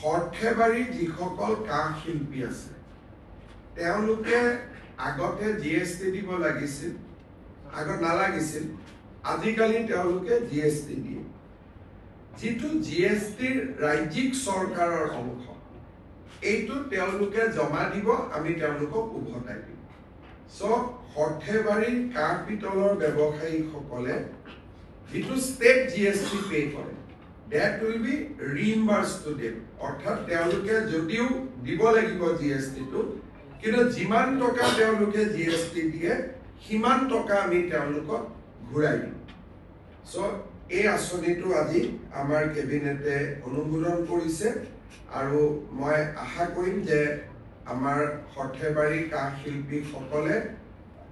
সৰ্থেবাৰীৰ যিসকল কাঁহ শিল্পী আছে তেওঁলোকে আগতে জিএসটি দিব লাগিছিল, আগত নালাগিছিল, আজিকালি তেওঁলোকে জিএসটি দিয়ে। যিটো জিএসটিৰ ৰাজ্যিক চৰকাৰৰ অংশ এইটো তেওঁলোকে জমা দিব, আমি তেওঁলোকক উভতাই দিম। সৰ্থেবাৰীৰ কাঁহ পিতলৰ ব্যৱসায়ীসকলে যিটো ষ্টেট জিএসটি পে কৰে, that will be reimbursed to them. অৰ্থাৎ তেওঁলোকে যদিও দিব লাগিব জিএসটিটো, কিন্তু যিমান টকা তেওঁলোকে জিএসটি দিয়ে সিমান টকা আমি তেওঁলোকক ঘূৰাই দিম। এই আঁচনিটো আজি আমাৰ কেবিনেটে অনুমোদন কৰিছে আৰু মই আশা কৰিম যে আমাৰ সৰ্থেবাৰীৰ কাঁহ শিল্পীসকলে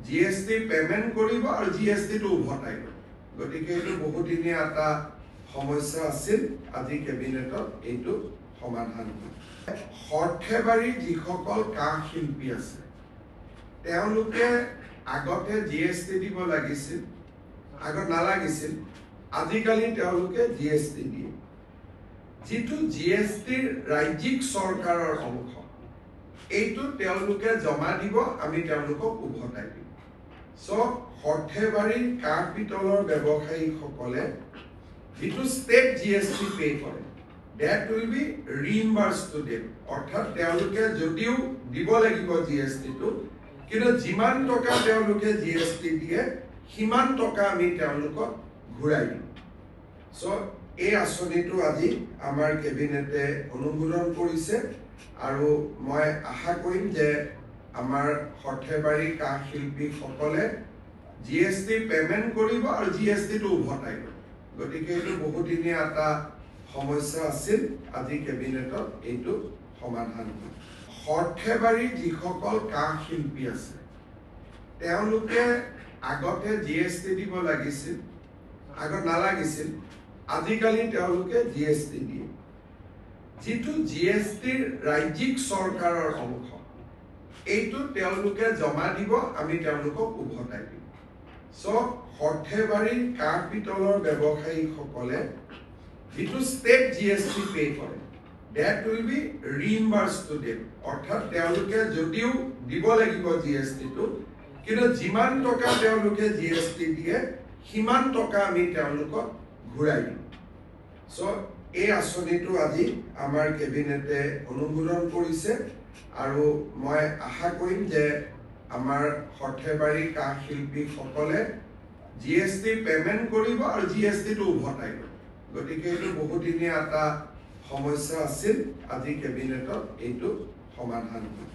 জিএসটি পেমেণ্ট কৰিব আৰু জিএসটিটো উভতাই দিব। গতিকে এইটো বহুদিনীয়া এটা সমস্যা আছিল, আজি কেবিনেটত এইটো সমাধান হ'ল। সৰ্থেবাৰীৰ যিসকল কাঁহ শিল্পী আছে তেওঁলোকে আগতে জিএসটি দিব লাগিছিল, আগত নালাগিছিল, আজিকালি তেওঁলোকে জিএসটি দিয়ে। যিটো জিএসটিৰ ৰাজ্যিক চৰকাৰৰ অংশ এইটো তেওঁলোকে জমা দিব, আমি তেওঁলোকক উভতাই দিম। সৰ্থেবাৰীৰ কাঁহ পিতলৰ ব্যৱসায়ীসকলে যিটো ষ্টেট জিএসটি পে কৰে, that will be reimbursed to them. অৰ্থাৎ তেওঁলোকে যদিও দিব লাগিব জিএসটিটো, কিন্তু যিমান টকা তেওঁলোকে জিএসটি দিয়ে সিমান টকা আমি তেওঁলোকক ঘূৰাই দিম। এই আঁচনিটো আজি আমাৰ কেবিনেটে অনুমোদন কৰিছে আৰু মই আশা কৰিম যে আমাৰ সৰ্থেবাৰীৰ কাঁহ শিল্পীসকলে জিএসটি পেমেণ্ট কৰিব আৰু জিএসটিটো উভতাই দিব। গতিকে এইটো বহুদিনীয়া এটা সমস্যা আছিল, আজি কেবিনেটত এইটো সমাধান হ'ল। সৰ্থেবাৰীৰ যিসকল কাঁহ শিল্পী আছে তেওঁলোকে আগতে জিএসটি দিব লাগিছিল, আগত নালাগিছিল, আজিকালি তেওঁলোকে জিএসটি দিয়ে। যিটো জিএসটিৰ ৰাজ্যিক চৰকাৰৰ অংশ এইটো তেওঁলোকে জমা দিব, আমি তেওঁলোকক উভতাই দিম। সৰ্থেবাৰীৰ কাঁহ পিতলৰ ব্যৱসায়ীসকলে যিটো ষ্টেট জিএসটি পে কৰে, that will be reimbursed to them. অৰ্থাৎ তেওঁলোকে যদিও দিব লাগিব জিএসটিটো, কিন্তু যিমান টকা তেওঁলোকে জিএসটি দিয়ে সিমান টকা আমি তেওঁলোকক ঘূৰাই দিম। এই আঁচনিটো আজি আমাৰ কেবিনেটে অনুমোদন কৰিছে আৰু মই আশা কৰিম যে আমাৰ সৰ্থেবাৰীৰ কাঁহ শিল্পীসকলে জিএসটি পেমেণ্ট কৰিব আৰু জিএসটিটো উভতাই দিব। গতিকে এইটো বহুদিনীয়া এটা সমস্যা আছিল, আজি কেবিনেটত এইটো সমাধান হ'ল।